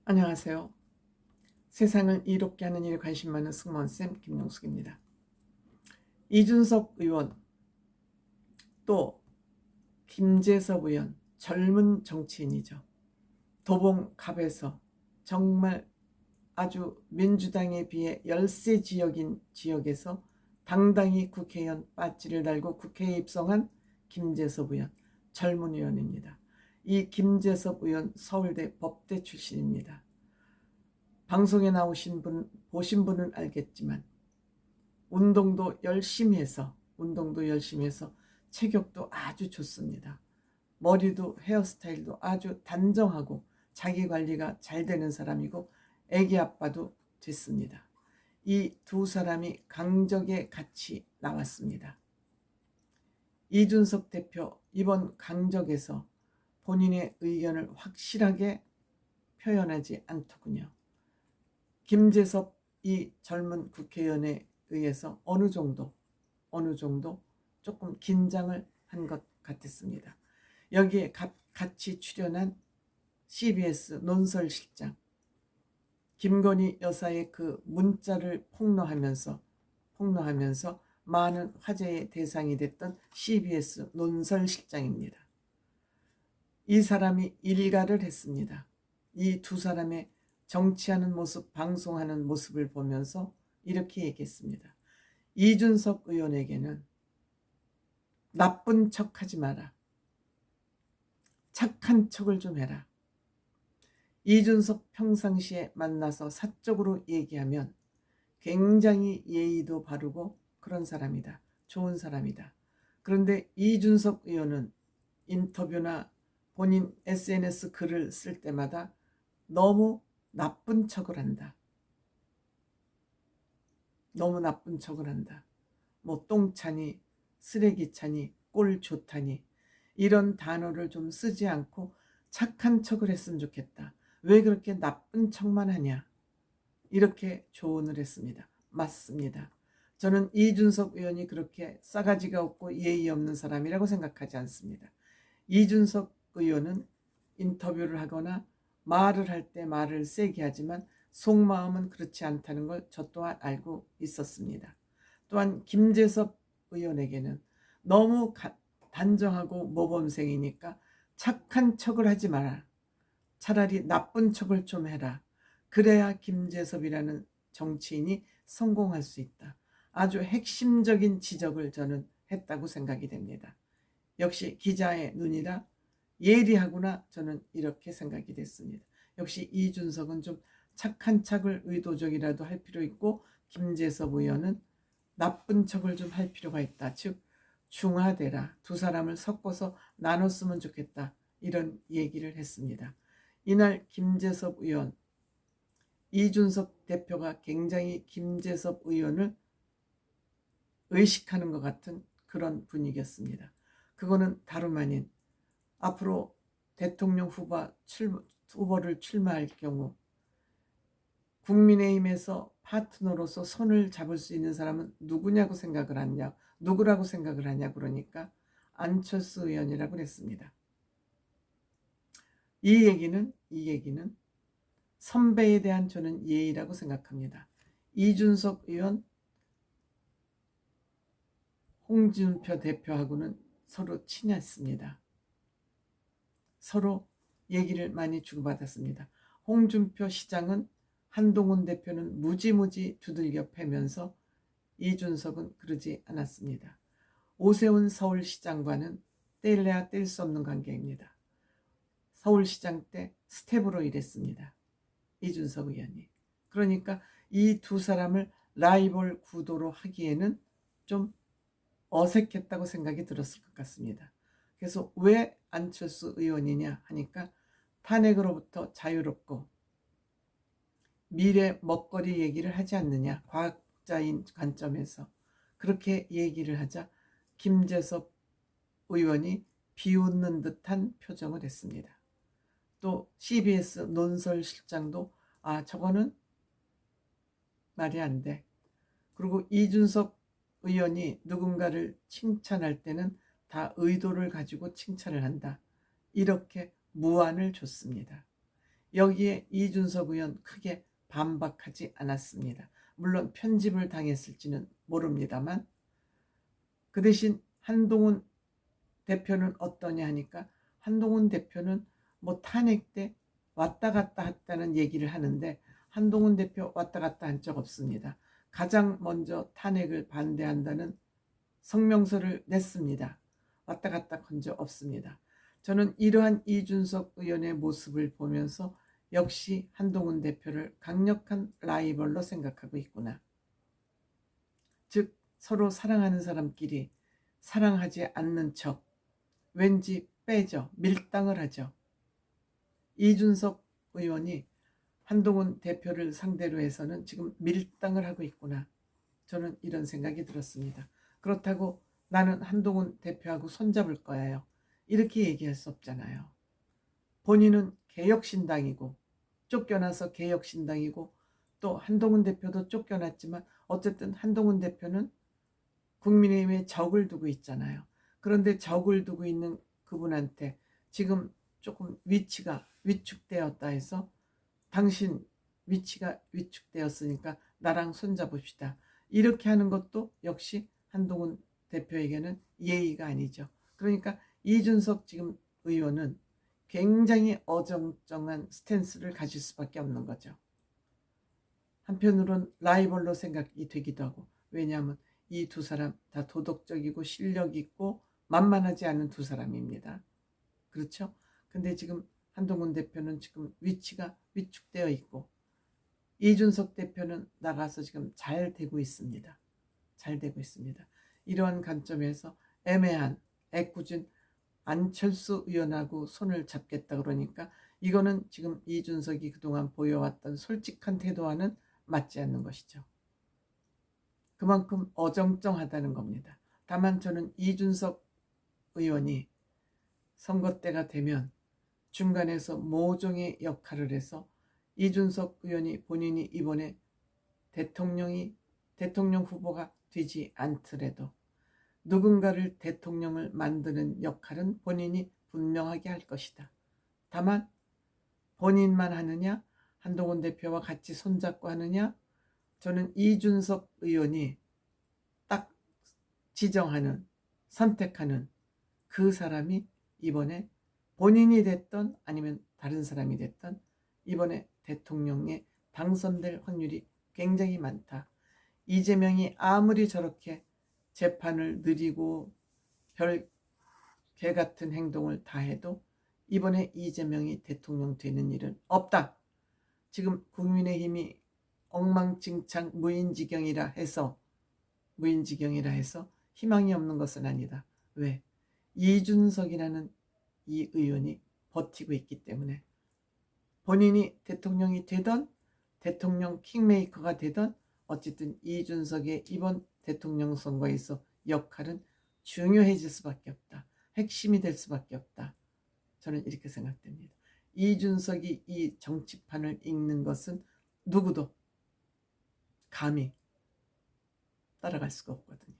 안녕하세요. 세상을 이롭게 하는 일에 관심 많은 승무원쌤 김용숙입니다. 이준석 의원, 또 김재섭 의원, 젊은 정치인이죠. 도봉갑에서 정말 아주 민주당에 비해 열세 지역인 지역에서 당당히 국회의원 배지를 달고 국회에 입성한 김재섭 의원, 젊은 의원입니다. 이 김재섭 의원 서울대 법대 출신입니다. 방송에 나오신 분, 보신 분은 알겠지만 운동도 열심히 해서 체격도 아주 좋습니다. 머리도 헤어스타일도 아주 단정하고 자기 관리가 잘 되는 사람이고 애기 아빠도 됐습니다. 이 두 사람이 강적에 같이 나왔습니다. 이준석 대표 이번 강적에서 본인의 의견을 확실하게 표현하지 않더군요. 김재섭 이 젊은 국회의원에 의해서 어느 정도 조금 긴장을 한 것 같았습니다. 여기에 같이 출연한 CBS 논설실장 김건희 여사의 그 문자를 폭로하면서 많은 화제의 대상이 됐던 CBS 논설실장입니다. 이 사람이 일가를 했습니다. 이 두 사람의 정치하는 모습, 방송하는 모습을 보면서 이렇게 얘기했습니다. 이준석 의원에게는 나쁜 척하지 마라. 착한 척을 좀 해라. 이준석 평상시에 만나서 사적으로 얘기하면 굉장히 예의도 바르고 그런 사람이다. 좋은 사람이다. 그런데 이준석 의원은 인터뷰나 본인 SNS 글을 쓸 때마다 너무 나쁜 척을 한다. 뭐 똥차니, 쓰레기차니, 꼴 좋다니 이런 단어를 좀 쓰지 않고 착한 척을 했으면 좋겠다. 왜 그렇게 나쁜 척만 하냐. 이렇게 조언을 했습니다. 맞습니다. 저는 이준석 의원이 그렇게 싸가지가 없고 예의 없는 사람이라고 생각하지 않습니다. 이준석 의원은 인터뷰를 하거나 말을 할 때 말을 세게 하지만 속마음은 그렇지 않다는 걸 저 또한 알고 있었습니다. 또한 김재섭 의원에게는 너무 단정하고 모범생이니까 착한 척을 하지 마라. 차라리 나쁜 척을 좀 해라. 그래야 김재섭이라는 정치인이 성공할 수 있다. 아주 핵심적인 지적을 저는 했다고 생각이 됩니다. 역시 기자의 눈이라 예리하구나 저는 이렇게 생각이 됐습니다. 역시 이준석은 좀 착한 척을 의도적이라도 할 필요 있고 김재섭 의원은 나쁜 척을 좀 할 필요가 있다. 즉 중화되라. 두 사람을 섞어서 나눴으면 좋겠다. 이런 얘기를 했습니다. 이날 김재섭 의원, 이준석 대표가 굉장히 김재섭 의원을 의식하는 것 같은 그런 분위기였습니다. 그거는 다름 아닌 앞으로 대통령 후보를 출마할 경우 국민의힘에서 파트너로서 손을 잡을 수 있는 사람은 누구라고 생각을 하냐 그러니까 안철수 의원이라고 그랬습니다. 이 얘기는 선배에 대한 저는 예의라고 생각합니다. 이준석 의원, 홍준표 대표하고는 서로 친했습니다. 서로 얘기를 많이 주고받았습니다. 홍준표 시장은 한동훈 대표는 무지무지 두들겨 패면서 이준석은 그러지 않았습니다. 오세훈 서울시장과는 뗄래야 뗄 수 없는 관계입니다. 서울시장 때 스텝으로 일했습니다. 이준석 의원이. 그러니까 이 두 사람을 라이벌 구도로 하기에는 좀 어색했다고 생각이 들었을 것 같습니다. 그래서 왜 안철수 의원이냐 하니까 탄핵으로부터 자유롭고 미래 먹거리 얘기를 하지 않느냐, 과학자인 관점에서 그렇게 얘기를 하자 김재섭 의원이 비웃는 듯한 표정을 했습니다. 또 CBS 논설실장도 저거는 말이 안 돼. 그리고 이준석 의원이 누군가를 칭찬할 때는 다 의도를 가지고 칭찬을 한다. 이렇게 무안을 줬습니다. 여기에 이준석 의원 크게 반박하지 않았습니다. 물론 편집을 당했을지는 모릅니다만, 그 대신 한동훈 대표는 어떠냐 하니까 한동훈 대표는 뭐 탄핵 때 왔다 갔다 했다는 얘기를 하는데 한동훈 대표 왔다 갔다 한 적 없습니다. 가장 먼저 탄핵을 반대한다는 성명서를 냈습니다. 왔다 갔다 한 적 없습니다. 저는 이러한 이준석 의원의 모습을 보면서 역시 한동훈 대표를 강력한 라이벌로 생각하고 있구나. 즉 서로 사랑하는 사람끼리 사랑하지 않는 척 왠지 빼죠. 밀당을 하죠. 이준석 의원이 한동훈 대표를 상대로 해서는 지금 밀당을 하고 있구나. 저는 이런 생각이 들었습니다. 그렇다고 나는 한동훈 대표하고 손잡을 거예요. 이렇게 얘기할 수 없잖아요. 본인은 개혁신당이고 쫓겨나서 개혁신당이고 또 한동훈 대표도 쫓겨났지만 어쨌든 한동훈 대표는 국민의힘에 적을 두고 있잖아요. 그런데 적을 두고 있는 그분한테 지금 조금 위치가 위축되었다 해서 당신 위치가 위축되었으니까 나랑 손잡읍시다. 이렇게 하는 것도 역시 한동훈 대표에게는 예의가 아니죠. 그러니까 이준석 지금 의원은 굉장히 어정쩡한 스탠스를 가질 수밖에 없는 거죠. 한편으론 라이벌로 생각이 되기도 하고, 왜냐하면 이 두 사람 다 도덕적이고 실력 있고 만만하지 않은 두 사람입니다. 그렇죠? 근데 지금 한동훈 대표는 지금 위치가 위축되어 있고 이준석 대표는 나가서 지금 잘 되고 있습니다. 잘 되고 있습니다. 이러한 관점에서 애매한 애꿎은 안철수 의원하고 손을 잡겠다 그러니까 이거는 지금 이준석이 그동안 보여왔던 솔직한 태도와는 맞지 않는 것이죠. 그만큼 어정쩡하다는 겁니다. 다만 저는 이준석 의원이 선거 때가 되면 중간에서 모종의 역할을 해서 이준석 의원이 본인이 이번에 대통령 후보가 되지 않더라도 누군가를 대통령을 만드는 역할은 본인이 분명하게 할 것이다. 다만 본인만 하느냐, 한동훈 대표와 같이 손잡고 하느냐, 저는 이준석 의원이 딱 지정하는, 선택하는 그 사람이 이번에 본인이 됐던 아니면 다른 사람이 됐던 이번에 대통령에 당선될 확률이 굉장히 많다. 이재명이 아무리 저렇게 재판을 느리고 별 개 같은 행동을 다 해도 이번에 이재명이 대통령 되는 일은 없다. 지금 국민의힘이 엉망진창 무인지경이라 해서 희망이 없는 것은 아니다. 왜? 이준석이라는 이 의원이 버티고 있기 때문에 본인이 대통령이 되던 대통령 킹메이커가 되던 어쨌든 이준석의 이번 대통령 선거에서 역할은 중요해질 수밖에 없다. 핵심이 될 수밖에 없다. 저는 이렇게 생각됩니다. 이준석이 이 정치판을 읽는 것은 누구도 감히 따라갈 수가 없거든요.